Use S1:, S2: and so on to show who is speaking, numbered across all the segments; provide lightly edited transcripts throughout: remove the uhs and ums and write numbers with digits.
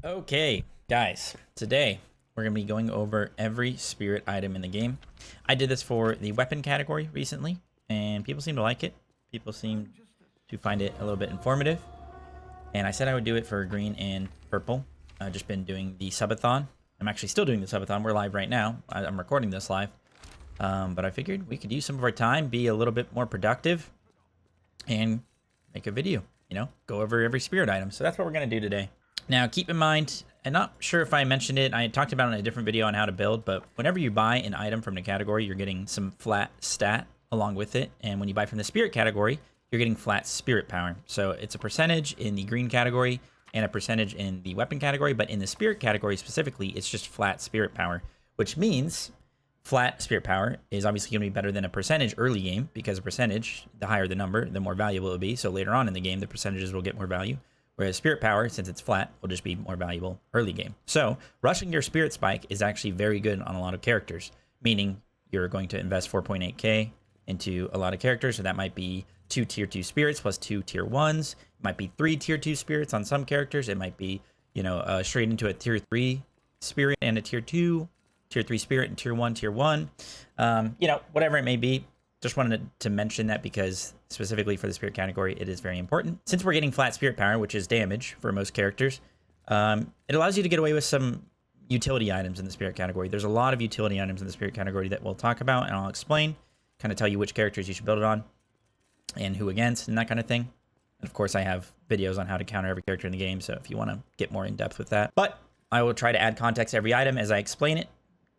S1: Okay, guys, today we're going to be going over every spirit item in the game. I did this for the weapon category recently, and people seem to like it. People seem to find it a little bit informative. And I said I would do it for green and purple. I've just been doing the subathon. I'm actually still doing the subathon. We're live right now. I'm recording this live. But I figured we could use some of our time, be a little bit more productive, and make a video, go over every spirit item. So that's what we're going to do today. Now, keep in mind, I'm not sure if I mentioned it. I talked about it in a different video on how to build, but whenever you buy an item from the category, you're getting some flat stat along with it. And when you buy from the spirit category, you're getting flat spirit power. So it's a percentage in the green category and a percentage in the weapon category. But in the spirit category specifically, it's just flat spirit power, which means flat spirit power is obviously going to be better than a percentage early game, because a percentage, the higher the number, the more valuable it will be. So later on in the game, the percentages will get more value. Whereas spirit power, since it's flat, will just be more valuable early game. So rushing your spirit spike is actually very good on a lot of characters, meaning you're going to invest 4.8k into a lot of characters. So that might be 2 tier 2 spirits plus 2 tier 1s. It might be 3 tier 2 spirits on some characters. It might be, straight into a tier 3 spirit and a tier 2, tier 3 spirit and tier 1, tier 1. Whatever it may be. Just wanted to mention that because specifically for the spirit category, it is very important. Since we're getting flat spirit power, which is damage for most characters, it allows you to get away with some utility items in the spirit category. There's a lot of utility items in the spirit category that we'll talk about and I'll explain, kind of tell you which characters you should build it on and who against and that kind of thing. And of course, I have videos on how to counter every character in the game, so if you want to get more in depth with that. But I will try to add context to every item as I explain it,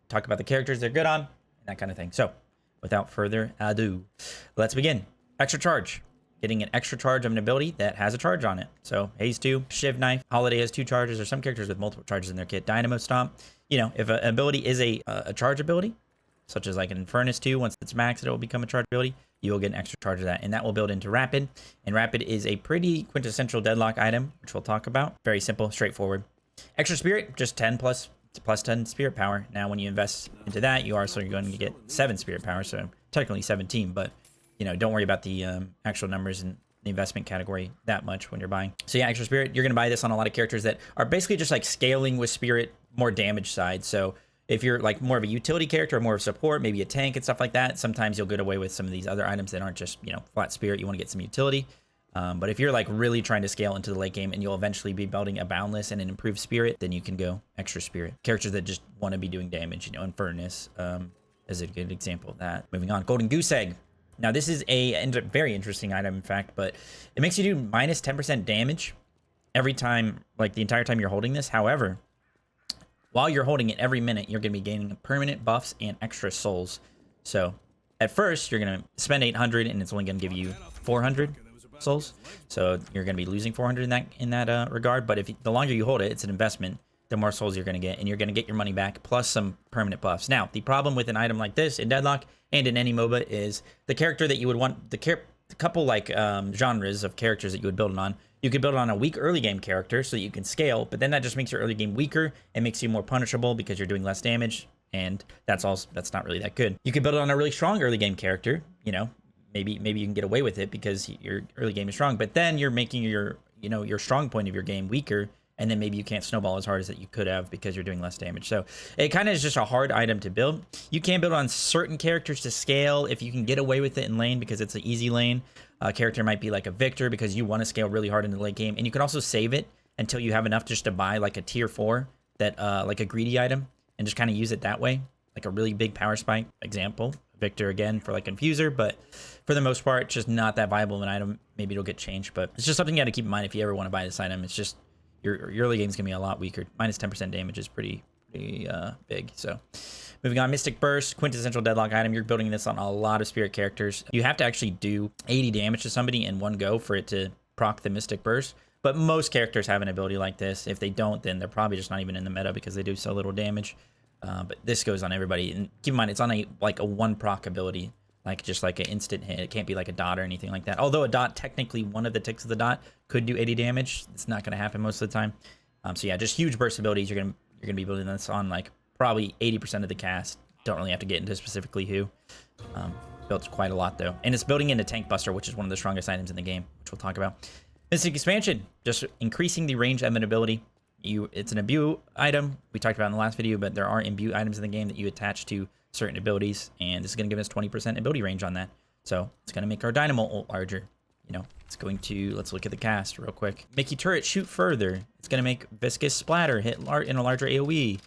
S1: talk about the characters they're good on, and that kind of thing. So without further ado, let's begin. Extra charge. Getting an extra charge of an ability that has a charge on it. So Haze 2, Shiv Knife, Holiday has 2 charges, or some characters with multiple charges in their kit. Dynamo Stomp. If an ability is a charge ability, such as like an Infernus 2, once it's maxed, it will become a charge ability. You will get an extra charge of that, and that will build into Rapid. And Rapid is a pretty quintessential deadlock item, which we'll talk about. Very simple, straightforward. Extra Spirit, just 10 plus 10 spirit power. Now when you invest into that, you are also going to get 7 spirit power, so technically 17, but don't worry about the actual numbers in the investment category that much when you're buying. So yeah, extra spirit, you're going to buy this on a lot of characters that are basically just like scaling with spirit, more damage side. So if you're like more of a utility character or more of support, maybe a tank and stuff like that, sometimes you'll get away with some of these other items that aren't just flat spirit. You want to get some utility. But if you're like really trying to scale into the late game and you'll eventually be building a boundless and an improved spirit, then you can go extra spirit. Characters that just want to be doing damage, Infernus is a good example of that. Moving on, Golden Goose Egg. Now this is a very interesting item, in fact, but it makes you do minus 10% damage every time, like the entire time you're holding this. However, while you're holding it every minute, you're going to be gaining permanent buffs and extra souls. So at first, you're going to spend 800 and it's only going to give you 400 souls, so you're going to be losing 400 in that regard. But the longer you hold it, it's an investment, the more souls you're going to get, and you're going to get your money back plus some permanent buffs. Now the problem with an item like this in Deadlock and in any MOBA is the character that you would want, the couple like genres of characters that you would build it on. You could build it on a weak early game character so that you can scale, but then that just makes your early game weaker and makes you more punishable because you're doing less damage, and that's not really that good. You could build it on a really strong early game character, Maybe you can get away with it because your early game is strong, but then you're making your strong point of your game weaker, and then maybe you can't snowball as hard as that you could have because you're doing less damage. So it kind of is just a hard item to build. You can build on certain characters to scale if you can get away with it in lane because it's an easy lane. A character might be like a Victor because you want to scale really hard in the late game, and you can also save it until you have enough just to buy like a tier 4 that like a greedy item and just kind of use it that way, like a really big power spike example. Victor again for like Infuser, but for the most part, just not that viable of an item. Maybe it'll get changed, but it's just something you got to keep in mind if you ever want to buy this item. It's just your early game's gonna be a lot weaker. Minus 10% damage is pretty big. So moving on, Mystic Burst, quintessential deadlock item. You're building this on a lot of spirit characters. You have to actually do 80 damage to somebody in one go for it to proc the Mystic Burst. But most characters have an ability like this. If they don't, then they're probably just not even in the meta because they do so little damage. But this goes on everybody, and keep in mind it's on a 1 proc ability, just like an instant hit. It can't be like a dot or anything like that. Although a dot, technically one of the ticks of the dot could do 80 damage. It's not going to happen most of the time. So yeah, just huge burst abilities. You're gonna be building this on probably 80% of the cast. Don't really have to get into specifically who. Built quite a lot though, and it's building into Tank Buster, which is one of the strongest items in the game, which we'll talk about. Mystic Expansion, just increasing the range of an ability. It's an imbue item we talked about in the last video, but there are imbue items in the game that you attach to certain abilities, and this is going to give us 20% ability range on that. So it's going to make our dynamo ult larger. You know, it's going to, let's look at the cast real quick. Mickey turret shoot further. It's going to make viscous splatter hit in a larger AoE.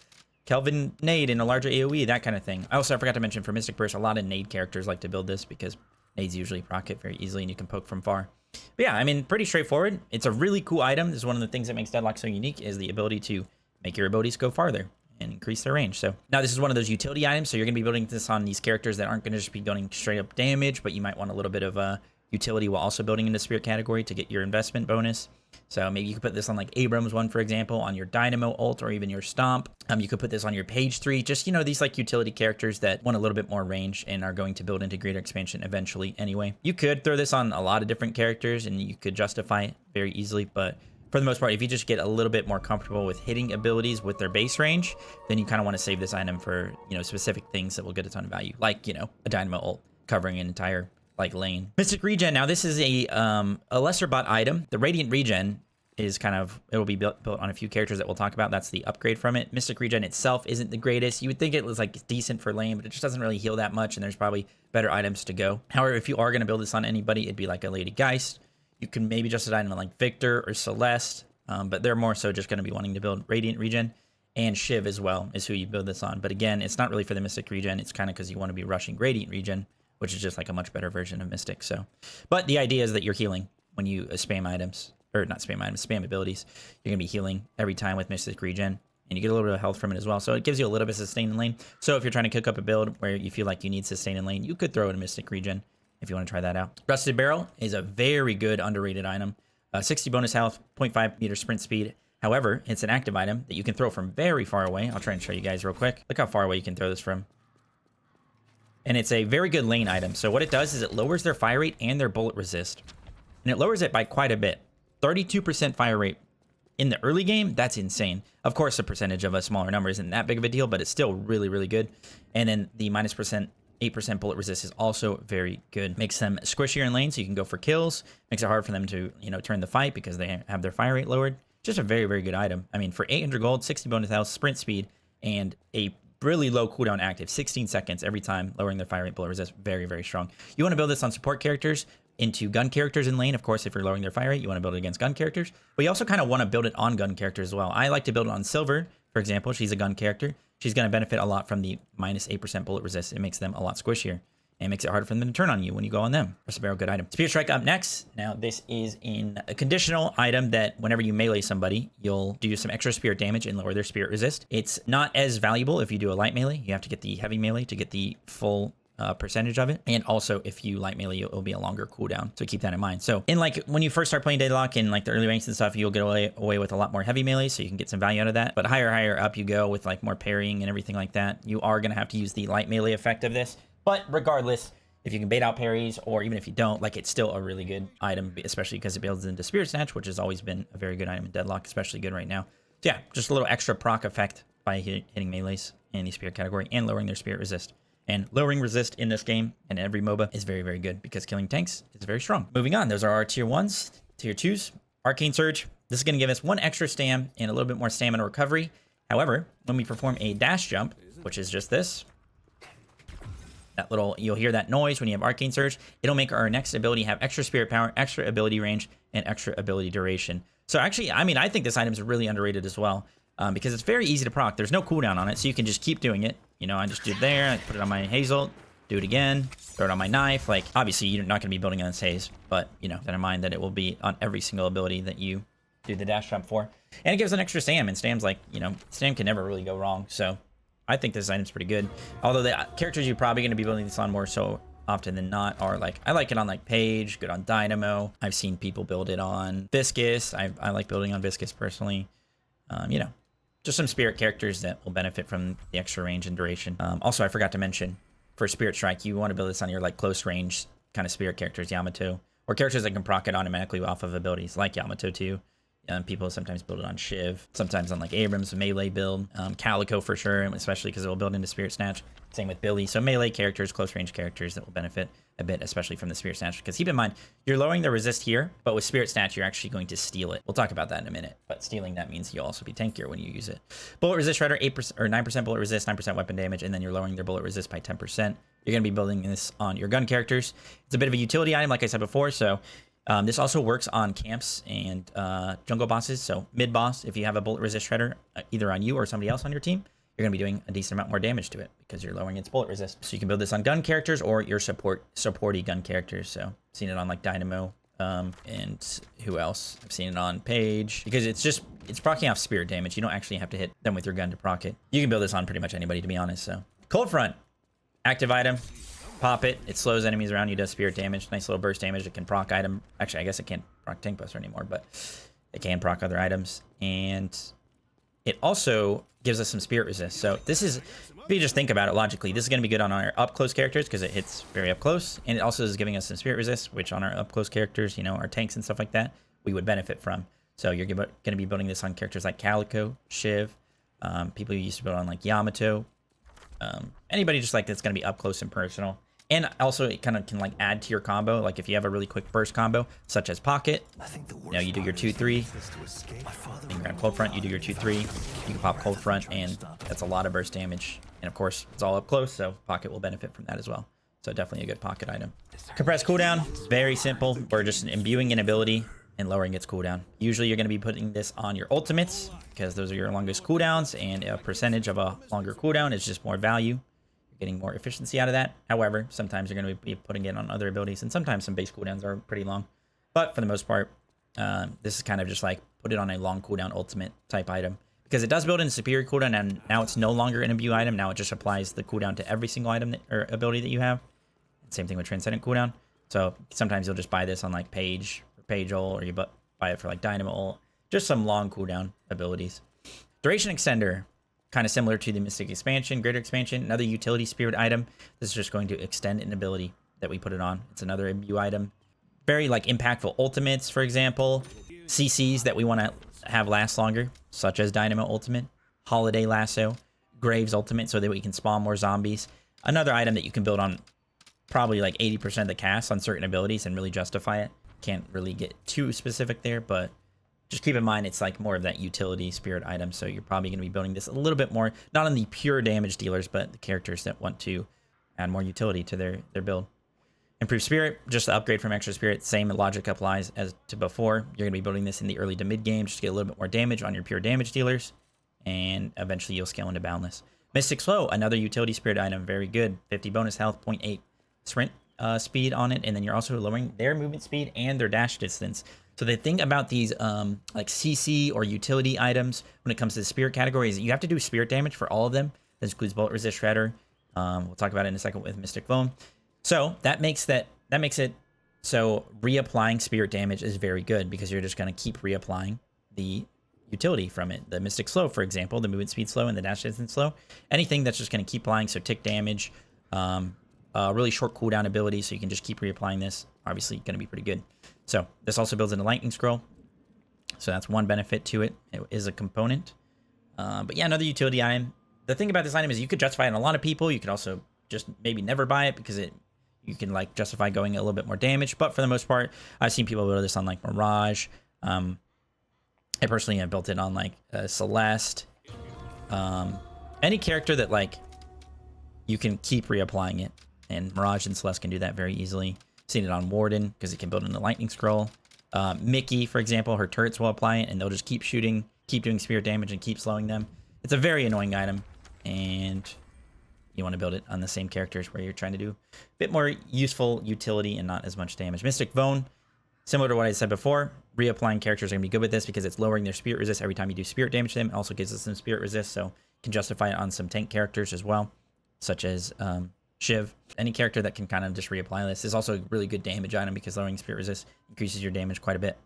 S1: Kelvin nade in a larger AoE, that kind of thing. I forgot to mention for Mystic Burst, a lot of nade characters like to build this because nades usually proc it very easily and you can poke from far. But yeah, I mean, pretty straightforward. It's a really cool item. This is one of the things that makes Deadlock so unique, is the ability to make your abilities go farther and increase their range. So now this is one of those utility items. So you're going to be building this on these characters that aren't going to just be going straight up damage, but you might want a little bit of utility while also building into spirit category to get your investment bonus. So maybe you could put this on like Abrams one, for example, on your Dynamo ult or even your Stomp. You could put this on your Page 3. Just, you know, these like utility characters that want a little bit more range and are going to build into greater expansion eventually anyway. You could throw this on a lot of different characters and you could justify it very easily, but for the most part, if you just get a little bit more comfortable with hitting abilities with their base range, then you kind of want to save this item for, you know, specific things that will get a ton of value, like, you know, a Dynamo ult covering an entire like lane. Mystic Regen. Now this is a lesser bot item. The Radiant Regen is kind of, it will be built on a few characters that we'll talk about. That's the upgrade from it. Mystic Regen itself isn't the greatest. You would think it was like decent for lane, but it just doesn't really heal that much, and there's probably better items to go. However, if you are going to build this on anybody, it'd be like a Lady Geist. You can maybe just a item like Victor or Celeste, but they're more so just going to be wanting to build Radiant Regen. And Shiv as well is who you build this on. But again, it's not really for the Mystic Regen. It's kind of because you want to be rushing Radiant Regen, which is just like a much better version of Mystic. So, but the idea is that you're healing when you spam items, or not spam items, spam abilities. You're gonna be healing every time with Mystic Regen, and you get a little bit of health from it as well. So it gives you a little bit of sustain in lane. So if you're trying to cook up a build where you feel like you need sustain in lane, you could throw in a Mystic Regen if you want to try that out. Rusted Barrel is a very good underrated item. 60 bonus health, 0.5 meter sprint speed. However, it's an active item that you can throw from very far away. I'll try and show you guys real quick. Look how far away you can throw this from. And it's a very good lane item. So what it does is it lowers their fire rate and their bullet resist. And it lowers it by quite a bit. 32% fire rate in the early game, that's insane. Of course, the percentage of a smaller number isn't that big of a deal, but it's still really, really good. And then the minus 8% bullet resist is also very good. Makes them squishier in lane so you can go for kills. Makes it hard for them to, you know, turn the fight because they have their fire rate lowered. Just a very, very good item. I mean, for 800 gold, 60 bonus health, sprint speed, and a really low cooldown active, 16 seconds every time, lowering their fire rate, bullet resist, very, very strong. You want to build this on support characters, into gun characters in lane. Of course, if you're lowering their fire rate, you want to build it against gun characters, but you also kind of want to build it on gun characters as well. I like to build it on Silver, for example. She's a gun character. She's going to benefit a lot from the minus 8% bullet resist. It makes them a lot squishier and makes it harder for them to turn on you when you go on them. Rusted Barrel, good item. Spirit Strike up next. Now, this is in a conditional item that whenever you melee somebody, you'll do some extra spirit damage and lower their spirit resist. It's not as valuable if you do a light melee. You have to get the heavy melee to get the full percentage of it, and also if you light melee, it'll be a longer cooldown, so keep that in mind. So in like when you first start playing Deadlock in like the early ranks and stuff, you'll get away with a lot more heavy melee, so you can get some value out of that. But higher up you go with like more parrying and everything like that, you are going to have to use the light melee effect of this. But regardless, if you can bait out parries, or even if you don't, like, it's still a really good item, especially because it builds into Spirit Snatch, which has always been a very good item in Deadlock, especially good right now. So yeah, just a little extra proc effect by hitting melees in the spirit category and lowering their spirit resist. And lowering resist in this game and every MOBA is very, very good because killing tanks is very strong. Moving on, those are our tier 1s. Tier 2s, Arcane Surge. This is going to give us 1 extra stam and a little bit more stamina recovery. However, when we perform a dash jump, which is just this, that little, you'll hear that noise when you have Arcane Surge. It'll make our next ability have extra spirit power, extra ability range, and extra ability duration. So actually, I mean, I think this item is really underrated as well. Because it's very easy to proc. There's no cooldown on it, so you can just keep doing it. You know, I just did there, I put it on my Hazel, do it again, throw it on my knife. Like, obviously, you're not going to be building on this Haze, but, you know, then in mind that it will be on every single ability that you do the dash jump for. And it gives an extra stam, and stam's like, you know, stam can never really go wrong. So I think this item's pretty good. Although the characters you're probably going to be building this on more so often than not are like, I like it on like Page, good on Dynamo. I've seen people build it on Viscous. I like building on Viscous personally. You know, just some spirit characters that will benefit from the extra range and duration. Also, I forgot to mention, for Spirit Strike, you want to build this on your like close range kind of spirit characters, Yamato, or characters that can proc it automatically off of abilities like Yamato too. People sometimes build it on Shiv, sometimes on like Abrams, melee build, Calico for sure, and especially because it will build into Spirit Snatch. Same with Billy. So melee characters, close range characters that will benefit a bit, especially from the Spirit Snatch. Because keep in mind, you're lowering the resist here, but with Spirit Snatch, you're actually going to steal it. We'll talk about that in a minute. But stealing, that means you'll also be tankier when you use it. Bullet resist shredder, 8% or 9% bullet resist, 9% weapon damage, and then you're lowering their bullet resist by 10%. You're going to be building this on your gun characters. It's a bit of a utility item, like I said before. So this also works on camps and jungle bosses. So mid boss, if you have a bullet resist shredder, either on you or somebody else on your team, you're going to be doing a decent amount more damage to it because you're lowering its bullet resist. So you can build this on gun characters or your supporty gun characters. So I've seen it on like Dynamo and who else? I've seen it on Paige because it's proccing off spirit damage. You don't actually have to hit them with your gun to proc it. You can build this on pretty much anybody, to be honest. So Cold Front, active item. Pop it. It slows enemies around you, does spirit damage. Nice little burst damage. It can proc item. Actually, I guess it can't proc tank buster anymore, but it can proc other items. And it also gives us some spirit resist. So this is, if you just think about it logically, this is going to be good on our up close characters because it hits very up close. And it also is giving us some spirit resist, which on our up close characters, you know, our tanks and stuff like that, we would benefit from. So you're going to be building this on characters like Calico, Shiv, people who used to build on like Yamato, anybody just like that's going to be up close and personal. And also, it kind of can like add to your combo. Like if you have a really quick burst combo, such as Pocket, you know, you do your 2-3, and you grab Cold Front, you do your 2-3, you can pop Cold Front, and that's a lot of burst damage. And of course, it's all up close, so Pocket will benefit from that as well. So definitely a good Pocket item. Compressed cooldown, very simple. We're just imbuing an ability and lowering its cooldown. Usually you're going to be putting this on your ultimates because those are your longest cooldowns, and a percentage of a longer cooldown is just more value. Getting more efficiency out of that. However, sometimes you're going to be putting it on other abilities, and sometimes some base cooldowns are pretty long. But for the most part, this is kind of just like put it on a long cooldown ultimate type item because it does build in superior cooldown, and now it's no longer an imbue item. Now it just applies the cooldown to every single item or ability that you have. Same thing with transcendent cooldown. So sometimes you'll just buy this on like Paige or Paige ult, or you buy it for like Dynamo ult. Just some long cooldown abilities. Duration extender. Kind of similar to the Mystic Expansion, Greater Expansion, another utility spirit item. This is just going to extend an ability that we put it on. It's another imbue item. Very like impactful ultimates, for example. CCs that we want to have last longer, such as Dynamo Ultimate, Holiday Lasso, Graves Ultimate, so that we can spawn more zombies. Another item that you can build on probably like 80% of the cast on certain abilities and really justify it. Can't really get too specific there, but just keep in mind, it's like more of that utility spirit item. So you're probably going to be building this a little bit more, not on the pure damage dealers, but the characters that want to add more utility to their build. Improved spirit, just the upgrade from extra spirit. Same logic applies as to before. You're going to be building this in the early to mid game, just to get a little bit more damage on your pure damage dealers. And eventually you'll scale into boundless. Mystic Slow, another utility spirit item. Very good. 50 bonus health, 0.8 sprint speed on it. And then you're also lowering their movement speed and their dash distance. So the thing about these like CC or utility items when it comes to the spirit category is you have to do spirit damage for all of them. This includes bullet resist shredder. We'll talk about it in a second with Mystic Foam. So that makes it so reapplying spirit damage is very good because you're just going to keep reapplying the utility from it. The Mystic Slow, for example, the movement speed slow and the dash distance slow. Anything that's just going to keep applying, so tick damage, really short cooldown ability, so you can just keep reapplying this. Obviously going to be pretty good. So this also builds in a lightning scroll. So that's one benefit to it. It is a component. But yeah, another utility item. The thing about this item is you could justify it on a lot of people. You could also just maybe never buy it because you can like justify going a little bit more damage. But for the most part, I've seen people build this on like Mirage. I personally have built it on like Celeste. Any character that like you can keep reapplying it. And Mirage and Celeste can do that very easily. Seen it on Warden because it can build in the lightning scroll. Mickey, for example, her turrets will apply it and they'll just keep shooting, keep doing spirit damage and keep slowing them. It's a very annoying item, and you want to build it on the same characters where you're trying to do a bit more useful utility and not as much damage. Mystic Vone, similar to what I said before, reapplying characters are going to be good with this because it's lowering their spirit resist every time you do spirit damage to them. It also gives us some spirit resist, so you can justify it on some tank characters as well, such as Shiv. Any character that can kind of just reapply this is also a really good damage item because lowering spirit resist increases your damage quite a bit.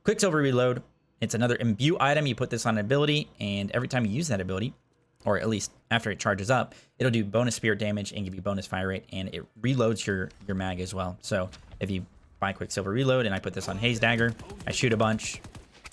S1: Quicksilver Reload. It's another imbue item. You put this on an ability, and every time you use that ability, or at least after it charges up, it'll do bonus spirit damage and give you bonus fire rate, and it reloads your mag as well. So if you buy Quicksilver Reload and I put this on Haze Dagger, I shoot a bunch,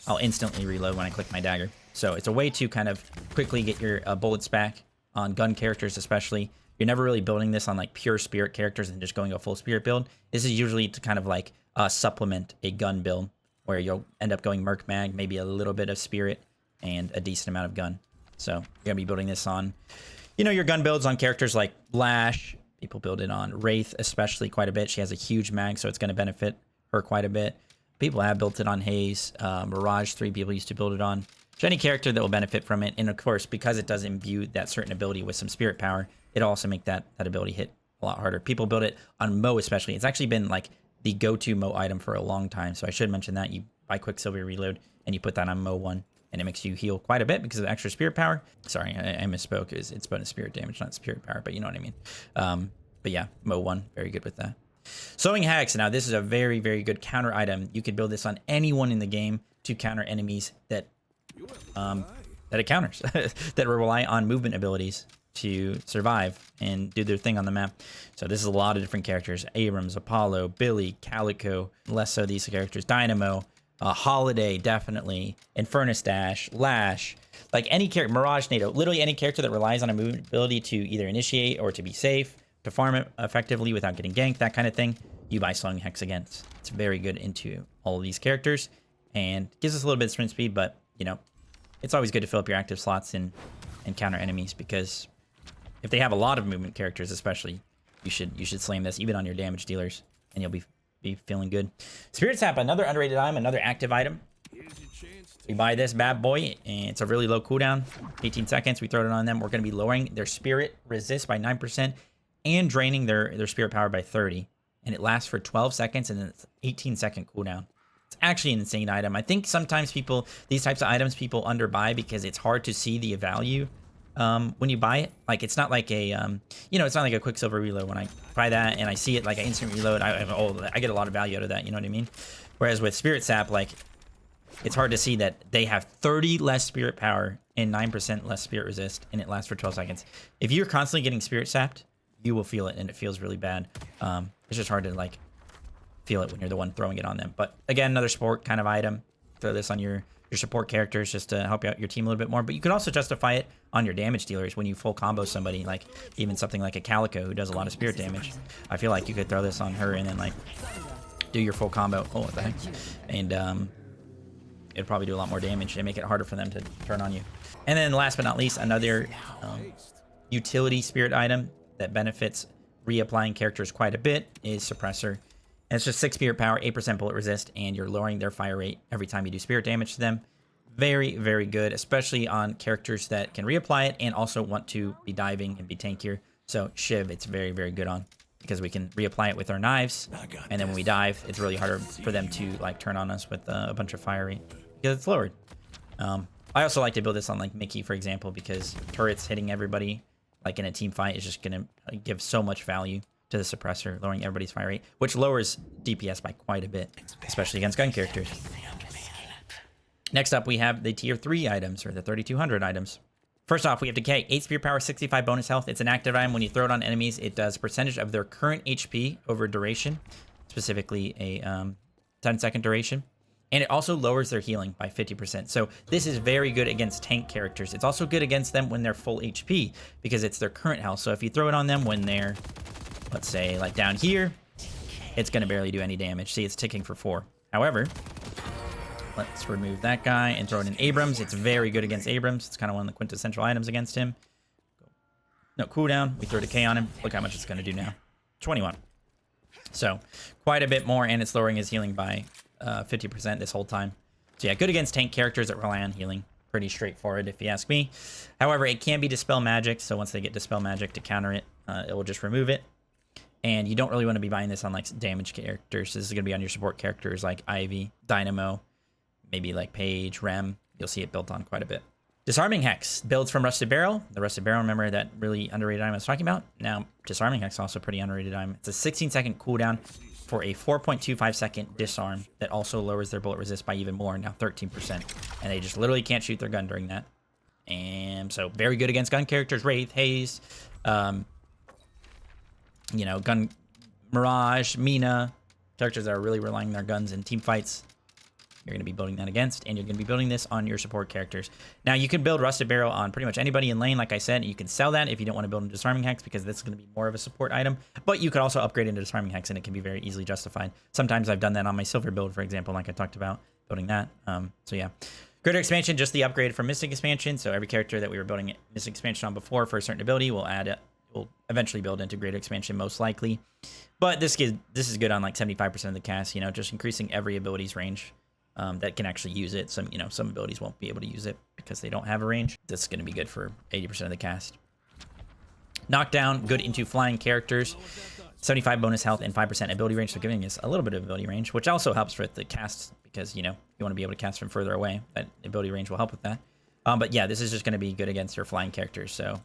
S1: I'll instantly reload when I click my dagger. So it's a way to kind of quickly get your bullets back on gun characters, especially. You're never really building this on like pure spirit characters and just going a full spirit build. This is usually to kind of like supplement a gun build where you'll end up going merc mag, maybe a little bit of spirit and a decent amount of gun. So you're gonna be building this on, you know, your gun builds on characters like Lash. People build it on Wraith, especially quite a bit. She has a huge mag, so it's going to benefit her quite a bit. People have built it on Haze. Mirage 3 people used to build it on. So any character that will benefit from it. And of course, because it does imbue that certain ability with some spirit power, it'll also make that ability hit a lot harder. People build it on Mo especially. It's actually been like the go-to Mo item for a long time. So I should mention that. You buy Quicksilver Reload and you put that on Mo 1. And it makes you heal quite a bit because of extra spirit power. Sorry, I misspoke. It's bonus spirit damage, not spirit power, but you know what I mean. But yeah, Mo 1, very good with that. Sowing Hex. Now, this is a very, very good counter item. You could build this on anyone in the game to counter enemies that it counters, that rely on movement abilities to survive and do their thing on the map. So this is a lot of different characters. Abrams, Apollo, Billy, Calico, less so these characters, Dynamo, Holiday, definitely, Infernus Dash, Lash, like any character, Mirage NATO, literally any character that relies on a movement ability to either initiate or to be safe, to farm it effectively without getting ganked, that kind of thing, you buy Sowing Hex against. It's very good into all of these characters and gives us a little bit of sprint speed, but, you know, it's always good to fill up your active slots and counter enemies because if they have a lot of movement characters, especially, you should slam this even on your damage dealers and you'll be feeling good. Spirit Sap, another underrated item, another active item. We buy this bad boy, and it's a really low cooldown, 18 seconds. We throw it on them. We're going to be lowering their spirit resist by 9% and draining their spirit power by 30. And it lasts for 12 seconds, and it's 18-second cooldown. It's actually an insane item. I think sometimes these types of items, people underbuy because it's hard to see the value when you buy it. Like, it's not like a, you know, it's not like a Quicksilver Reload. When I buy that and I see it like an instant reload, I get a lot of value out of that, you know what I mean? Whereas with Spirit Sap, like, it's hard to see that they have 30 less spirit power and 9% less spirit resist, and it lasts for 12 seconds. If you're constantly getting Spirit Sapped, you will feel it, and it feels really bad. It's just hard to, like, feel it when you're the one throwing it on them. But, again, another support kind of item. Throw this on your support characters just to help out your team a little bit more. But you could also justify it on your damage dealers when you full combo somebody, like even something like a Calico who does a lot of spirit damage. I feel like you could throw this on her and then, like, do your full combo. Oh, what the heck? And, it'd probably do a lot more damage and make it harder for them to turn on you. And then last but not least, another utility spirit item that benefits reapplying characters quite a bit is Suppressor. And it's just 6 spirit power, 8% bullet resist, and you're lowering their fire rate every time you do spirit damage to them. Very, very good, especially on characters that can reapply it and also want to be diving and be tankier. So Shiv, it's very, very good on because we can reapply it with our knives. And then when we dive, it's really harder for them to, like, turn on us with a bunch of fire rate because it's lowered. I also like to build this on, like, Mickey, for example, because turrets hitting everybody, like, in a team fight is just going to give so much value to the suppressor, lowering everybody's fire rate, which lowers DPS by quite a bit, especially against gun characters. Next up, we have the tier 3 items, or the 3200 items. First off, we have Decay, 8 spear power, 65 bonus health. It's an active item. When you throw it on enemies, it does percentage of their current HP over duration, specifically a 10-second duration. And it also lowers their healing by 50%. So this is very good against tank characters. It's also good against them when they're full HP, because it's their current health. So if you throw it on them when they're, let's say, like down here, it's going to barely do any damage. See, it's ticking for 4. However, let's remove that guy and throw it in Abrams. It's very good against Abrams. It's kind of one of the quintessential items against him. No cooldown. We throw Decay on him. Look how much it's going to do now. 21. So quite a bit more, and it's lowering his healing by 50% this whole time. So yeah, good against tank characters that rely on healing. Pretty straightforward if you ask me. However, it can be Dispel Magic, so once they get Dispel Magic to counter it, it will just remove it. And you don't really want to be buying this on, like, damage characters. This is going to be on your support characters like Ivy, Dynamo, maybe like Paige, Rem. You'll see it built on quite a bit. Disarming Hex builds from Rusted Barrel. The Rusted Barrel, remember that really underrated item I was talking about? Now, Disarming Hex also a pretty underrated item. It's a 16-second cooldown for a 4.25-second disarm that also lowers their bullet resist by even more, now 13%. And they just literally can't shoot their gun during that. And so very good against gun characters, Wraith, Haze, you know, Gun Mirage, Mina, characters that are really relying on their guns in team fights. you're going to be building that against, and you're going to be building this on your support characters. Now, you can build Rusted Barrel on pretty much anybody in lane, like I said. You can sell that if you don't want to build a Disarming Hex, because this is going to be more of a support item. But you could also upgrade into Disarming Hex, and it can be very easily justified. Sometimes I've done that on my Silver build, for example, like I talked about, building that. So yeah. Greater Expansion, just the upgrade from Mystic Expansion. So every character that we were building Mystic Expansion on before for a certain ability will eventually build into Greater Expansion, most likely. But this is good on like 75% of the cast, you know, just increasing every ability's range that can actually use it. Some abilities won't be able to use it because they don't have a range. This is going to be good for 80% of the cast. Knockdown, good into flying characters. 75 bonus health and 5% ability range, so giving us a little bit of ability range, which also helps with the cast because, you know, you want to be able to cast from further away. That ability range will help with that. But yeah, this is just going to be good against your flying characters. So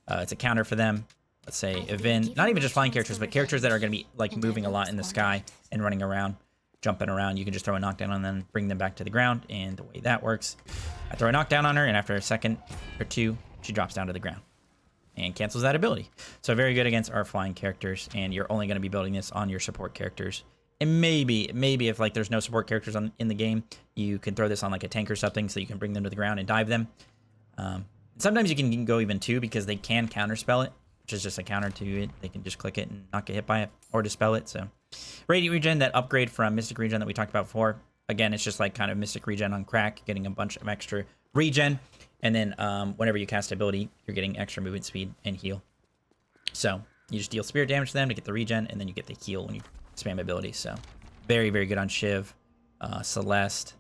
S1: it's a counter for them. Let's say Evin, not even just flying characters, but characters that are going to be like moving a lot in the sky and running around, jumping around. You can just throw a knockdown on them, bring them back to the ground. And the way that works, I throw a knockdown on her, and after a second or two, she drops down to the ground and cancels that ability. So very good against our flying characters, and you're only going to be building this on your support characters. And maybe if like there's no support characters in the game, you can throw this on like a tank or something so you can bring them to the ground and dive them. Sometimes you can go even two because they can counterspell it, which is just a counter to it. They can just click it and not get hit by it or dispel it. So Radiant Regen, that upgrade from Mystic Regen that we talked about before. Again, it's just like kind of Mystic Regen on crack, getting a bunch of extra regen. And then whenever you cast ability, you're getting extra movement speed and heal. So you just deal spirit damage to them to get the regen, and then you get the heal when you spam ability. So very, very good on Shiv, Celeste.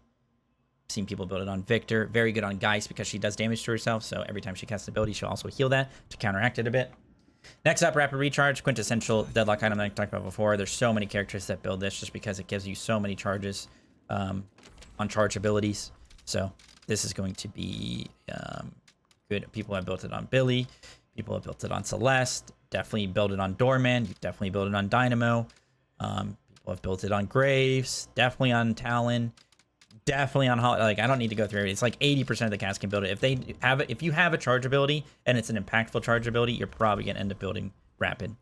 S1: Seen people build it on Victor. Very good on Geist because she does damage to herself. So every time she casts ability, she'll also heal that to counteract it a bit. Next up, Rapid Recharge, quintessential deadlock item that I talked about before. There's so many characters that build this just because it gives you so many charges on charge abilities. So this is going to be good. People have built it on Billy. People have built it on Celeste. Definitely build it on Doorman. You definitely build it on Dynamo. People have built it on Graves. Definitely on Talon. Definitely on Holly. Like, I don't need to go through it. It's like 80% of the cast can build it. If you have a charge ability and it's an impactful charge ability, you're probably gonna end up building Rapid,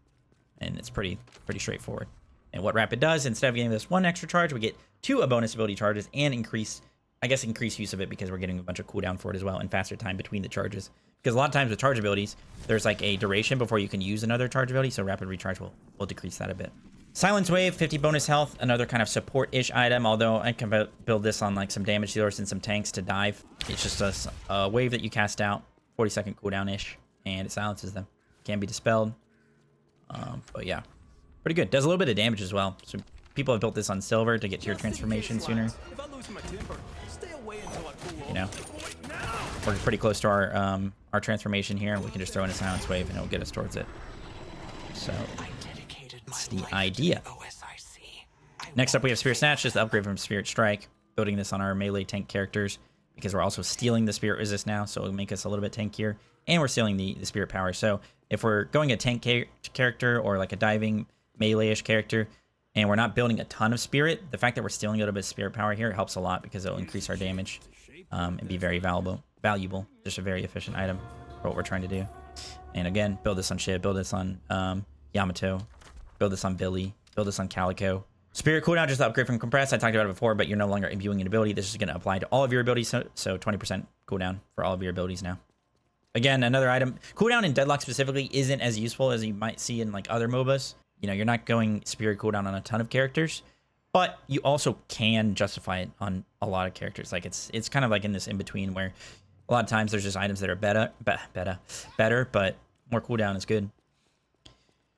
S1: and it's pretty straightforward. And what Rapid does, instead of getting this one extra charge, we get 2 bonus ability charges and increase use of it because we're getting a bunch of cooldown for it as well and faster time between the charges. Because a lot of times with charge abilities, there's like a duration before you can use another charge ability, so Rapid Recharge will decrease that a bit. Silence Wave, 50 bonus health, another kind of support-ish item, although I can build this on like some damage dealers and some tanks to dive. It's just a wave that you cast out, 40-second cooldown-ish, and it silences them. Can be dispelled, but yeah, pretty good. Does a little bit of damage as well. So people have built this on Silver to get to your transformation sooner. You know, we're pretty close to our transformation here, and we can just throw in a Silence Wave and it'll get us towards it. So that's the idea. Next up, we have Spirit Snatch, just the upgrade from Spirit Strike. Building this on our melee tank characters because we're also stealing the Spirit Resist now, so it'll make us a little bit tankier. And we're stealing the Spirit Power. So if we're going a tank character or like a diving melee-ish character, and we're not building a ton of Spirit, the fact that we're stealing a little bit of Spirit Power here helps a lot because it'll increase our damage and be very valuable. Just a very efficient item for what we're trying to do. And again, build this on Shiv, build this on Yamato, build this on Billy, build this on Calico. Spirit cooldown, just the upgrade from Compress. I talked about it before, but you're no longer imbuing an ability. This is going to apply to all of your abilities, so 20% cooldown for all of your abilities now. Again, another item. Cooldown in Deadlock specifically isn't as useful as you might see in like other MOBAs. You know, you're not going Spirit cooldown on a ton of characters, but you also can justify it on a lot of characters. Like it's kind of like in this in-between where a lot of times there's just items that are better, but more cooldown is good.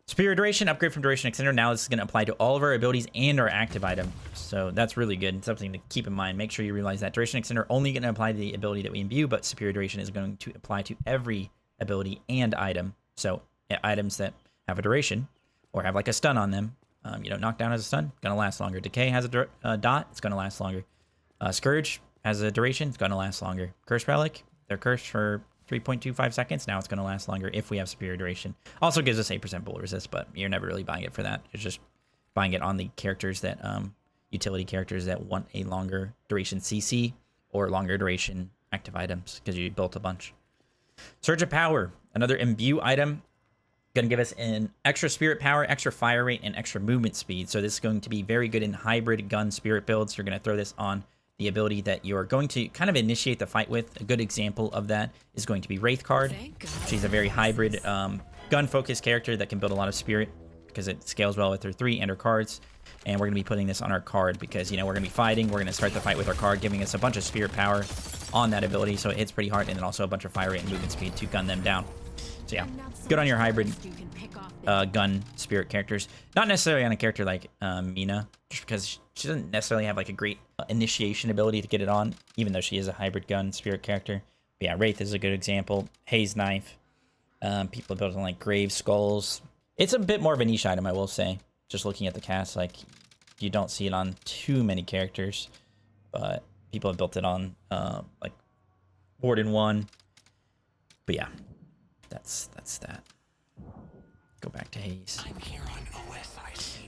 S1: Superior Duration, upgrade from Duration Extender. Now this is going to apply to all of our abilities and our active item. So that's really good. Something to keep in mind. Make sure you realize that Duration Extender only going to apply to the ability that we imbue, but Superior Duration is going to apply to every ability and item. So items that have a duration or have like a stun on them. You know, Knockdown has a stun, going to last longer. Decay has a dot, it's going to last longer. Scourge has a duration, it's going to last longer. Curse Relic, they're cursed for 3.25 seconds. Now it's going to last longer if we have Superior Duration. Also gives us 8% bullet resist, but you're never really buying it for that. It's just buying it on the characters that, utility characters that want a longer duration CC or longer duration active items because you built a bunch. Surge of Power, another imbue item. Going to give us an extra spirit power, extra fire rate, and extra movement speed. So this is going to be very good in hybrid gun spirit builds. You're going to throw this on the ability that you're going to kind of initiate the fight with. A good example of that is going to be Wraith Card. She's a very hybrid gun-focused character that can build a lot of spirit because it scales well with her 3 and her cards. And we're going to be putting this on our card because, you know, we're going to be fighting. We're going to start the fight with our card, giving us a bunch of spirit power on that ability. So it hits pretty hard, and then also a bunch of fire rate and movement speed to gun them down. So yeah, good on your hybrid gun spirit characters. Not necessarily on a character like Mina, just because she doesn't necessarily have like a great initiation ability to get it on, even though she is a hybrid gun spirit character. But yeah, Wraith is a good example. Haze Knife. People are building like Grave Skulls. It's a bit more of a niche item, I will say. Just looking at the cast, like, you don't see it on too many characters, but people have built it on like Warden 1. But yeah, that's that. Go back to Haze.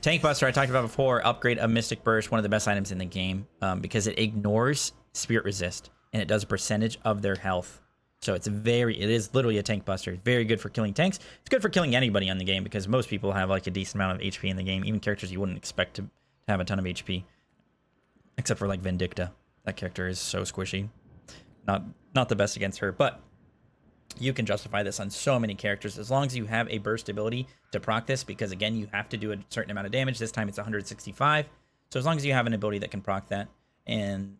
S1: Tank Buster, I talked about before. Upgrade of Mystic Burst, one of the best items in the game, because it ignores Spirit Resist, and it does a percentage of their health. So it is literally a tank buster. Very good for killing tanks. It's good for killing anybody on the game because most people have like a decent amount of HP in the game, even characters you wouldn't expect to have a ton of HP. Except for like Vindicta. That character is so squishy. Not the best against her, but you can justify this on so many characters as long as you have a burst ability to proc this, because again, you have to do a certain amount of damage. This time it's 165. So as long as you have an ability that can proc that, and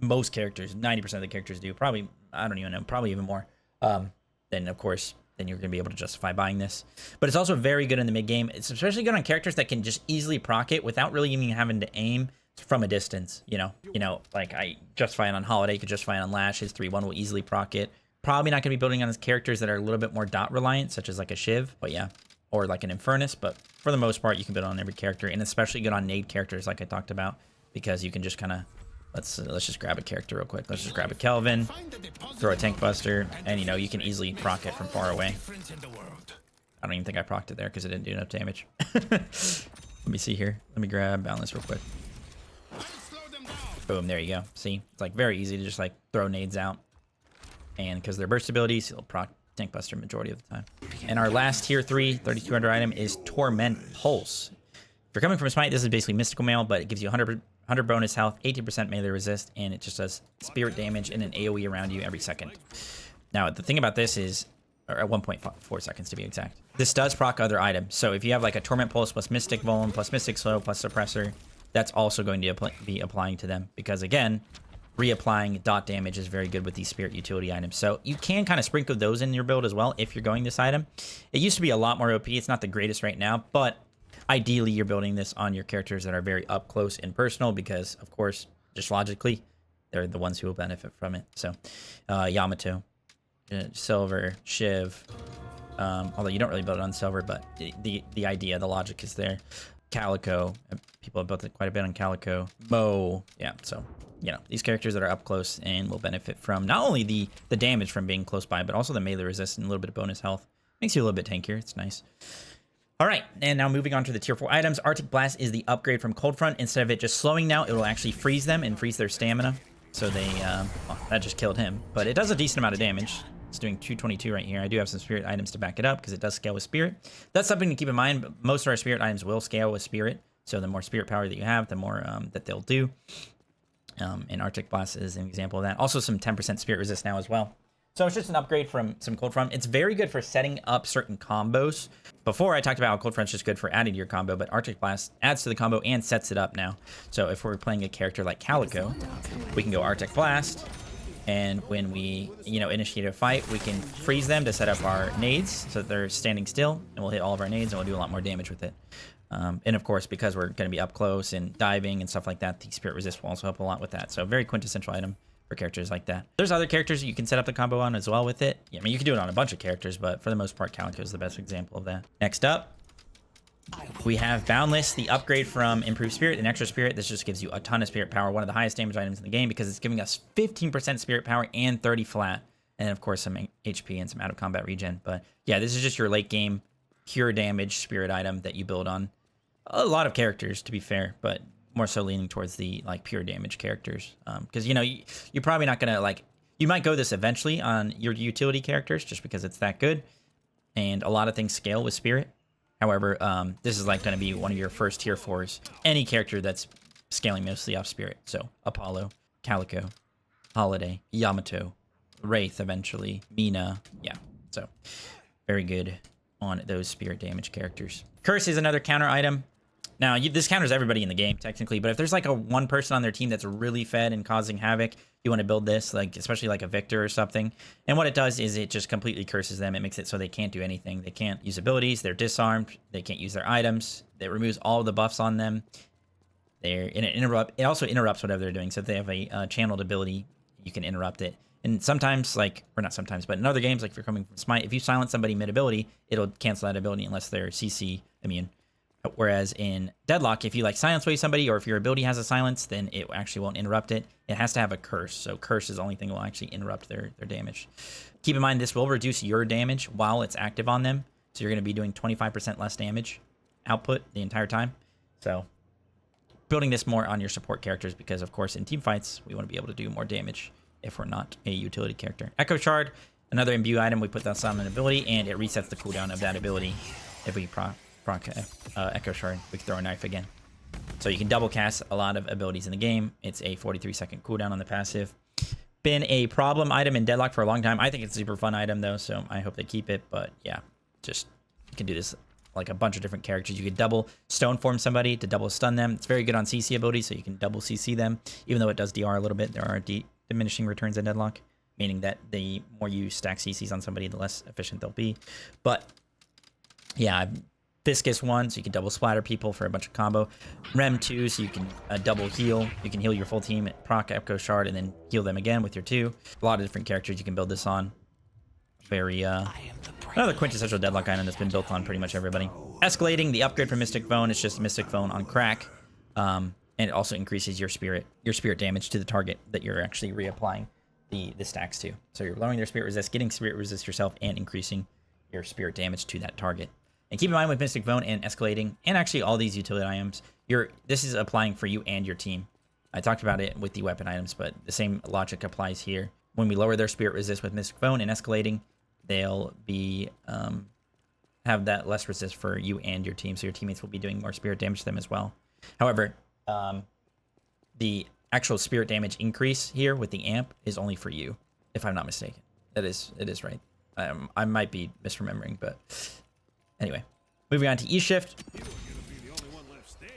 S1: most characters, 90% of the characters do, probably, I don't even know, probably even more, then of course, then you're going to be able to justify buying this. But it's also very good in the mid game. It's especially good on characters that can just easily proc it without really even having to aim from a distance, you know, like I justify it on Holiday, could justify it on Lash. His 3-1 will easily proc it. Probably not going to be building on his characters that are a little bit more dot reliant, such as like a Shiv, but yeah, or like an Infernus. But for the most part, you can build on every character, and especially good on nade characters like I talked about, because you can just kind of, let's just grab a character real quick. Let's just grab a Kelvin, throw a Tank Buster, and you know, you can easily proc it from far away. I don't even think I procced it there because it didn't do enough damage. Let me see here. Let me grab Balance real quick. Boom, there you go. See, it's like very easy to just like throw nades out. And because they're burst abilities, it'll proc Tank Buster majority of the time. And our last tier 3, 3200 item is Torment Pulse. If you're coming from a Smite, this is basically Mystical Mail, but it gives you 100 bonus health, 18% melee resist, and it just does spirit damage and an AoE around you every second. Now, the thing about this is, or at 1.4 seconds to be exact, this does proc other items. So if you have like a Torment Pulse plus Mystic Vuln plus Mystic Slow plus Suppressor, that's also going to be applying to them. Because again, reapplying dot damage is very good with these spirit utility items. So you can kind of sprinkle those in your build as well if you're going this item. It used to be a lot more OP. It's not the greatest right now, but ideally, you're building this on your characters that are very up close and personal because, of course, just logically, they're the ones who will benefit from it. So, Yamato, Silver, Shiv, although you don't really build it on Silver, but the idea, the logic is there. Calico, people have built it quite a bit on Calico. Mo, yeah, so, you know, these characters that are up close and will benefit from not only the damage from being close by, but also the melee resist and a little bit of bonus health. Makes you a little bit tankier. It's nice. All right, and now moving on to the tier 4 items. Arctic Blast is the upgrade from Cold Front. Instead of it just slowing now, it will actually freeze them and freeze their stamina. So they, well, that just killed him. But it does a decent amount of damage. It's doing 222 right here. I do have some spirit items to back it up because it does scale with spirit. That's something to keep in mind. But most of our spirit items will scale with spirit. So the more spirit power that you have, the more that they'll do. And Arctic Blast is an example of that. Also some 10% spirit resist now as well. So it's just an upgrade from some Cold Front. It's very good for setting up certain combos. Before I talked about how Cold Front's just good for adding to your combo, but Arctic Blast adds to the combo and sets it up now. So if we're playing a character like Calico, we can go Arctic Blast, and when we, you know, initiate a fight, we can freeze them to set up our nades so that they're standing still, and we'll hit all of our nades and we'll do a lot more damage with it. And of course, because we're going to be up close and diving and stuff like that, the Spirit Resist will also help a lot with that. So very quintessential item for characters like that. There's other characters you can set up the combo on as well with it. I mean, you can do it on a bunch of characters, but for the most part, Calico is the best example of that. Next up, we have Boundless, the upgrade from Improved Spirit and Extra Spirit. This just gives you a ton of spirit power, one of the highest damage items in the game because it's giving us 15% spirit power and 30 flat. And of course, some HP and some out of combat regen. But yeah, this is just your late game pure damage spirit item that you build on a lot of characters, to be fair, but more so leaning towards the like pure damage characters. Because, you know, you're probably not going to like, you might go this eventually on your utility characters just because it's that good. And a lot of things scale with spirit. However, this is like going to be one of your first tier 4s. Any character that's scaling mostly off spirit. So Apollo, Calico, Holiday, Yamato, Wraith eventually, Mina. Yeah, so very good on those spirit damage characters. Curse is another counter item. Now, this counters everybody in the game, technically, but if there's like a one person on their team that's really fed and causing havoc, you want to build this, like especially like a Victor or something. And what it does is it just completely curses them. It makes it so they can't do anything. They can't use abilities. They're disarmed. They can't use their items. It removes all the buffs on them. It also interrupts whatever they're doing. So if they have a channeled ability, you can interrupt it. And sometimes, like, or not sometimes, but in other games, like if you're coming from Smite, if you silence somebody mid-ability, it'll cancel that ability unless they're CC immune. Whereas in Deadlock, if you like silence wave somebody, or if your ability has a silence, then it actually won't interrupt it. It has to have a curse. So curse is the only thing that will actually interrupt their damage. Keep in mind, this will reduce your damage while it's active on them. So you're going to be doing 25% less damage output the entire time. So building this more on your support characters, because of course in team fights, we want to be able to do more damage if we're not a utility character. Echo Shard, another imbue item. We put that on an ability, and it resets the cooldown of that ability if we proc Echo Shard. We can throw a knife again. So you can double cast a lot of abilities in the game. It's a 43-second cooldown on the passive. Been a problem item in Deadlock for a long time. I think it's a super fun item though, so I hope they keep it. But yeah, just you can do this like a bunch of different characters. You could double stone form somebody to double stun them. It's very good on CC abilities, so you can double CC them. Even though it does DR a little bit, there are diminishing returns in Deadlock, meaning that the more you stack CCs on somebody, the less efficient they'll be. But yeah, Viscous 1, so you can double splatter people for a bunch of combo. Rem 2, so you can double heal. You can heal your full team, proc Echo Shard, and then heal them again with your 2. A lot of different characters you can build this on. Very, another quintessential Deadlock item that's been built on pretty much everybody. Escalating, the upgrade from Mystic Phone, it's just Mystic Phone on crack. And it also increases your spirit damage to the target that you're actually reapplying the stacks to. So you're lowering their spirit resist, getting spirit resist yourself, and increasing your spirit damage to that target. And keep in mind with Mystic Phone and Escalating, and actually all these utility items, this is applying for you and your team. I talked about it with the weapon items, but the same logic applies here. When we lower their spirit resist with Mystic Phone and Escalating, they'll be have that less resist for you and your team, so your teammates will be doing more spirit damage to them as well. However, the actual spirit damage increase here with the amp is only for you, if I'm not mistaken. It is right. I might be misremembering, but anyway, moving on to E-Shift.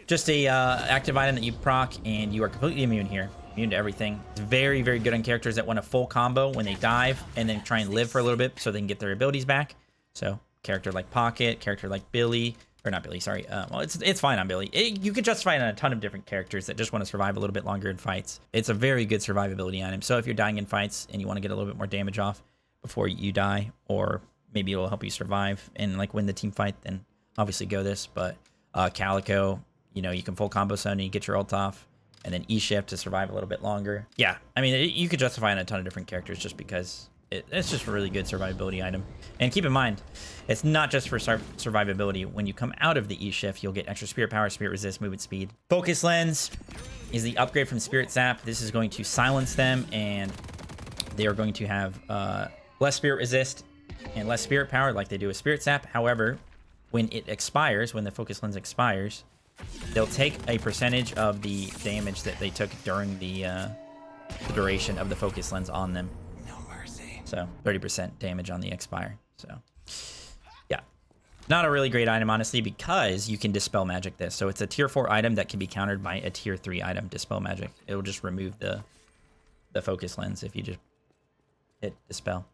S1: Just a active item that you proc, and you are completely immune here. Immune to everything. It's very, very good on characters that want a full combo when they dive, and then try and live for a little bit so they can get their abilities back. So, character like Pocket, character like Billy, or not Billy, sorry. Well, it's fine on Billy. You could justify it on a ton of different characters that just want to survive a little bit longer in fights. It's a very good survivability item. So if you're dying in fights and you want to get a little bit more damage off before you die, or maybe it'll help you survive and like win the team fight, then obviously go this. But Calico, you know, you can full combo Sony, get your ult off, and then E-Shift to survive a little bit longer. Yeah, I mean, you could justify it on a ton of different characters just because it's just a really good survivability item. And keep in mind, it's not just for survivability. When you come out of the E-Shift, you'll get extra spirit power, spirit resist, movement speed. Focus Lens is the upgrade from Spirit Zap. This is going to silence them, and they are going to have less spirit resist and less spirit power like they do with Spirit Zap. However, when it expires, when the Focus Lens expires, they'll take a percentage of the damage that they took during the duration of the Focus Lens on them. So 30% damage on the expire. So yeah, not a really great item, honestly, because you can Dispel Magic this. So it's a tier 4 item that can be countered by a tier 3 item, Dispel Magic. It'll just remove the Focus Lens if you just hit Dispel.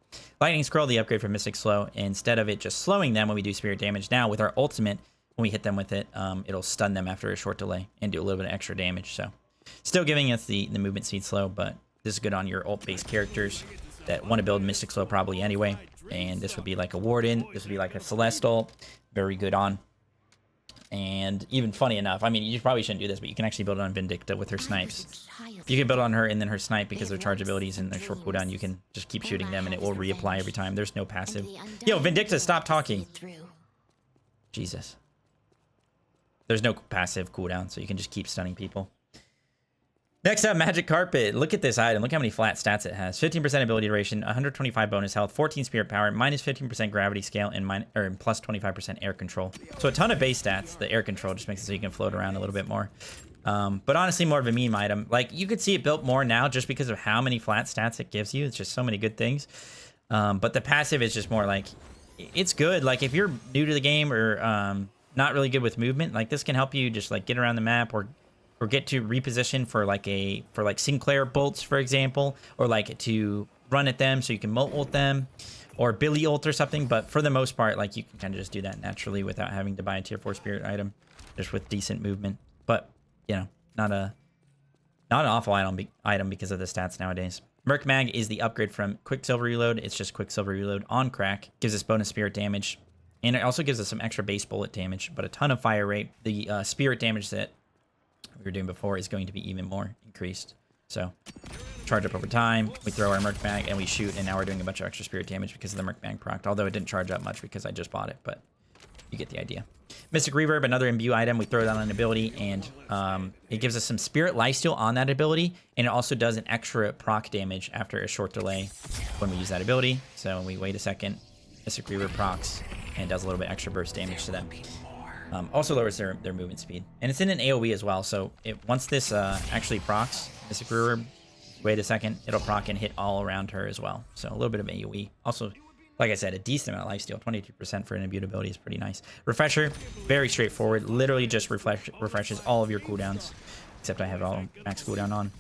S1: Lightning Scroll, the upgrade for Mystic Slow. Instead of it just slowing them when we do spirit damage, now with our ultimate, when we hit them with it, it'll stun them after a short delay and do a little bit of extra damage. So still giving us the movement speed slow, but this is good on your ult-based characters that want to build Mystic Slow probably anyway. And this would be like a Warden. This would be like a Celestial. Very good on. And even funny enough, I mean, you probably shouldn't do this, but you can actually build it on Vindicta with her snipes. You can build on her and then her snipe because their charge abilities and their short cooldown. You can just keep shooting them and it will reapply every time. There's no passive. Yo, Vindicta, stop talking. Jesus. There's no passive cooldown, so you can just keep stunning people. Next up, Magic Carpet. Look at this item. Look how many flat stats it has. 15% ability duration, 125 bonus health, 14 spirit power, minus 15% gravity scale, and plus 25% air control. So a ton of base stats. The air control just makes it so you can float around a little bit more. But honestly, more of a meme item. Like, you could see it built more now just because of how many flat stats it gives you. It's just so many good things. But the passive is just more like, it's good. Like, if you're new to the game or not really good with movement, like, this can help you just like get around the map or get to reposition for like Sinclair bolts, for example, or like to run at them so you can ult them, or Billy ult or something. But for the most part, like, you can kind of just do that naturally without having to buy a tier 4 spirit item, just with decent movement. But you know, not an awful item because of the stats nowadays. Merc Mag is the upgrade from Quicksilver Reload. It's just Quicksilver Reload on crack. Gives us bonus spirit damage, and it also gives us some extra base bullet damage, but a ton of fire rate. The spirit damage that we were doing before is going to be even more increased. So charge up over time, we throw our Merc Mag and we shoot, and now we're doing a bunch of extra spirit damage because of the Merc Mag proc, although it didn't charge up much because I just bought it, but you get the idea. Mystic Reverb, another imbue item. We throw it on an ability, and it gives us some spirit lifesteal on that ability, and it also does an extra proc damage after a short delay when we use that ability. So we wait a second, Mystic Reverb procs, and does a little bit extra burst damage to them. Also lowers their movement speed, and it's in an AoE as well. So once this actually procs, Mystic Reverb, wait a second, it'll proc and hit all around her as well. So a little bit of AoE. Also, like I said, a decent amount of lifesteal. 22% for an imbue ability is pretty nice. Refresher, very straightforward. Literally just refreshes all of your cooldowns, except I have all max cooldown on.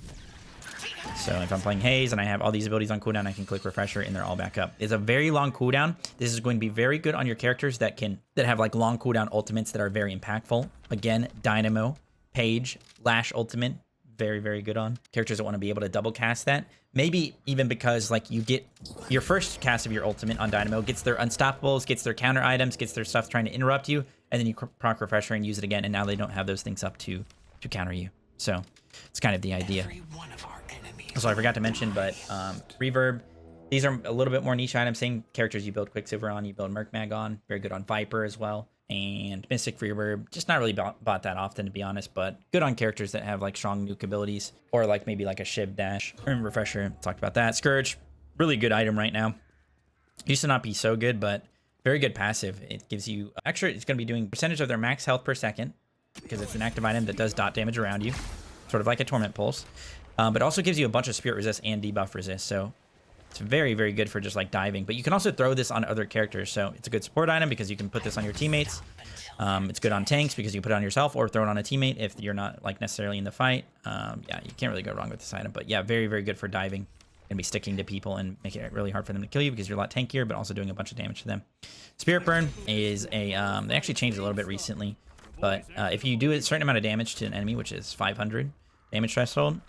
S1: So if I'm playing Haze and I have all these abilities on cooldown, I can click Refresher and they're all back up. It's a very long cooldown. This is going to be very good on your characters that have like long cooldown ultimates that are very impactful. Again, Dynamo, Page, Lash ultimate, very, very good on characters that want to be able to double cast that. Maybe even because like you get your first cast of your ultimate on Dynamo, gets their unstoppables, gets their counter items, gets their stuff trying to interrupt you, and then you proc Refresher and use it again, and now they don't have those things up to counter you. So it's kind of the idea. So I forgot to mention, but Reverb, these are a little bit more niche items. Same characters you build Quicksilver on, you build Merc Mag on. Very good on Viper as well. And Mystic Reverb, just not really bought that often, to be honest, but good on characters that have like strong nuke abilities, or like maybe like a Shiv Dash. Refresher, talked about that. Scourge, really good item right now. Used to not be so good, but very good passive. It gives you extra, it's going to be doing percentage of their max health per second, because it's an active item that does dot damage around you, sort of like a Torment Pulse. But also gives you a bunch of spirit resist and debuff resist, so it's very, very good for just like diving. But you can also throw this on other characters, so it's a good support item because you can put this on your teammates. It's good on tanks because you can put it on yourself or throw it on a teammate if you're not like necessarily in the fight. Yeah, you can't really go wrong with this item. But yeah, very, very good for diving and be sticking to people and making it really hard for them to kill you because you're a lot tankier, but also doing a bunch of damage to them. Spirit Burn is a they actually changed a little bit recently, but if you do a certain amount of damage to an enemy, which is 500 damage threshold.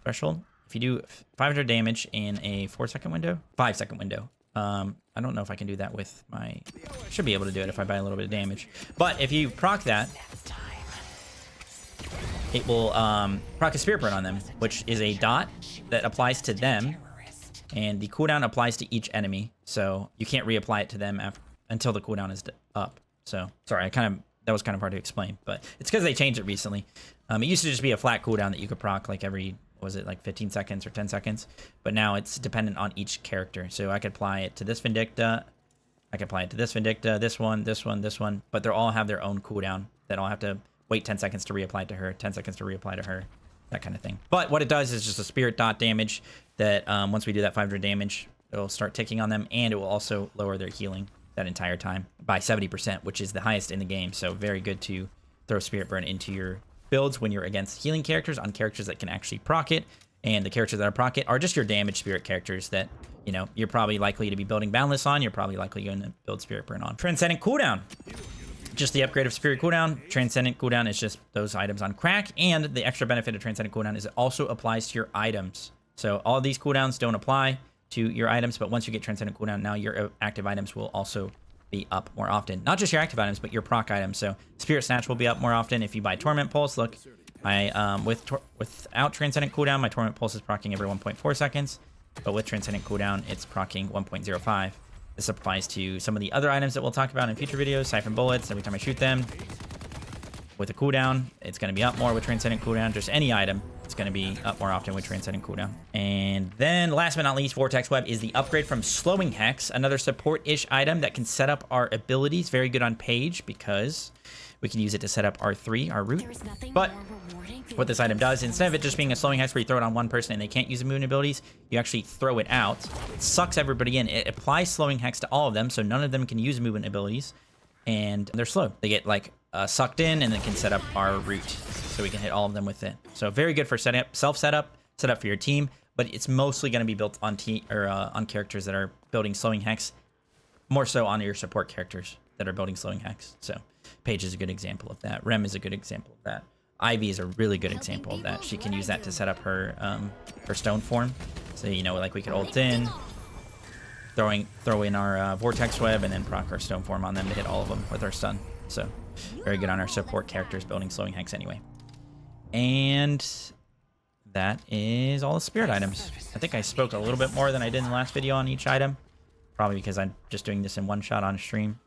S1: If you do 500 damage in a 4-second window, 5-second window. I don't know if I can do that with my... Should be able to do it if I buy a little bit of damage. But if you proc that, it will proc a Spirit Burn on them, which is a dot that applies to them, and the cooldown applies to each enemy. So you can't reapply it to them until the cooldown is up. So sorry, that was kind of hard to explain, but it's because they changed it recently. It used to just be a flat cooldown that you could proc like every... was it like 15 seconds or 10 seconds? But now it's dependent on each character. So I could apply it to this Vindicta. I could apply it to this Vindicta, this one, this one, this one. But they all have their own cooldown that I'll have to wait 10 seconds to reapply to her, 10 seconds to reapply to her, that kind of thing. But what it does is just a spirit dot damage that once we do that 500 damage, it'll start ticking on them, and it will also lower their healing that entire time by 70%, which is the highest in the game. So very good to throw Spirit Burn into your builds when you're against healing characters, on characters that can actually proc it, and the characters that are proc it are just your damage spirit characters that, you know, you're probably likely to be building Boundless on, you're probably likely going to build Spirit Burn on. Transcendent cooldown, just the upgrade of Spirit cooldown. Transcendent cooldown is just those items on crack, and the extra benefit of Transcendent cooldown is it also applies to your items. So all of these cooldowns don't apply to your items, but once you get Transcendent cooldown, now your active items will also be up more often. Not just your active items, but your proc items. So Spirit Snatch will be up more often if you buy Torment Pulse. Look, without Transcendent cooldown, my Torment Pulse is proccing every 1.4 seconds, but with Transcendent cooldown, it's proccing 1.05. This applies to some of the other items that we'll talk about in future videos. Siphon Bullets, every time I shoot them with a cooldown, it's going to be up more with Transcendent cooldown. Just any item, it's going to be up more often with Transcendent cooldown. And then last but not least, Vortex Web is the upgrade from Slowing Hex, another support-ish item that can set up our abilities. Very good on Page because we can use it to set up our 3, our root. But what this item does, instead of it just being a slowing hex where you throw it on one person and they can't use the movement abilities, you actually throw it out. It sucks everybody in. It applies slowing hex to all of them, so none of them can use movement abilities, and they're slow. They get like sucked in, and then can set up our root, so we can hit all of them with it. So very good for setting up, self setup for your team, but it's mostly going to be built on on characters that are building slowing hex, more so on your support characters that are building slowing hex. So Paige is a good example of that. Rem is a good example of that. Ivy is a really good example of that. She can use that to set up her her stone form. So, you know, like we could ult in, throw in our vortex web, and then proc our stone form on them to hit all of them with our stun. So very good on our support characters building slowing hex anyway. And that is all the spirit items. I think I spoke a little bit more than I did in the last video on each item. Probably because I'm just doing this in one shot on stream.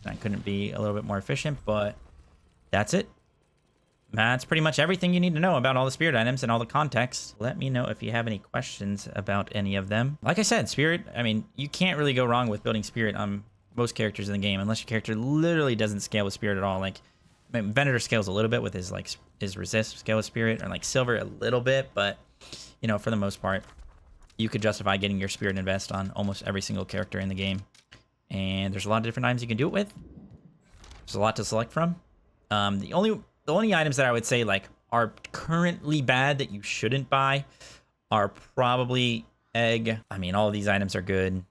S1: I couldn't be a little bit more efficient, but that's it. That's pretty much everything you need to know about all the spirit items and all the context. Let me know if you have any questions about any of them. Like I said, spirit, I mean, you can't really go wrong with building spirit on most characters in the game, unless your character literally doesn't scale with spirit at all. Like, I mean, Venator scales a little bit with his resist scale with spirit, or like Silver a little bit, but, you know, for the most part, you could justify getting your spirit invest on almost every single character in the game. And there's a lot of different items you can do it with. There's a lot to select from. The only items that I would say like are currently bad that you shouldn't buy are probably Egg. I mean, all of these items are good.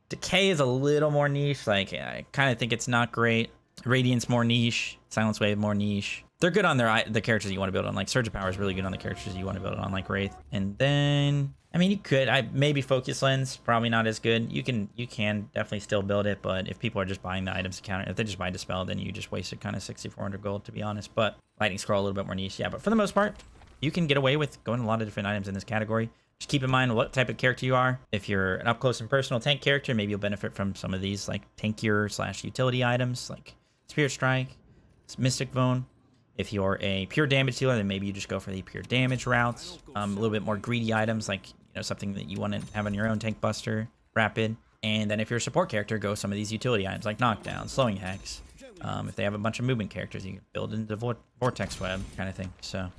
S1: Decay is a little more niche. Like, I kind of think it's not great. Radiance more niche. Silence Wave more niche. They're good on the characters you want to build on. Like, Surge of Power is really good on the characters you want to build on, like Wraith. And then, I mean, you could. Maybe Focus Lens, probably not as good. You can definitely still build it, but if people are just buying the items to counter, if they just buy Dispel, then you just wasted kind of 6,400 gold, to be honest. But Lightning Scroll, a little bit more niche, yeah. But for the most part, you can get away with going a lot of different items in this category. Just keep in mind what type of character you are. If you're an up-close and personal tank character, maybe you'll benefit from some of these, like, tankier / utility items, like Spirit Strike, Mystic Bone. If you're a pure damage dealer, then maybe you just go for the pure damage routes. A little bit more greedy items, like, you know, something that you want to have on your own, Tank Buster, Rapid. And then if you're a support character, go some of these utility items like Knockdown, Slowing Hex. If they have a bunch of movement characters, you can build into Vortex Web kind of thing. So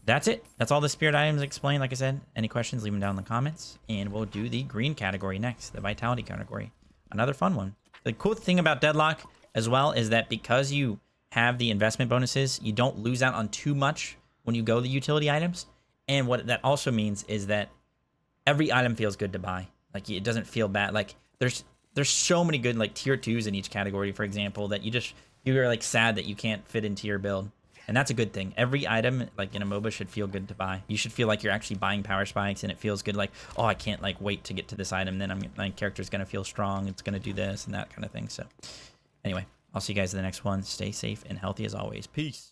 S1: that's it. That's all the spirit items explained. Like I said, any questions, leave them down in the comments. And we'll do the green category next, the Vitality category. Another fun one. The cool thing about Deadlock as well is that because you have the investment bonuses, you don't lose out on too much when you go the utility items. And what that also means is that every item feels good to buy. Like, it doesn't feel bad. Like, there's so many good, like, tier 2s in each category, for example, that you're like sad that you can't fit into your build. And that's a good thing. Every item, like in a MOBA, should feel good to buy. You should feel like you're actually buying power spikes, and it feels good. Like, oh, I can't like wait to get to this item. Then my character's gonna feel strong. It's gonna do this and that kind of thing. So, anyway, I'll see you guys in the next one. Stay safe and healthy as always. Peace.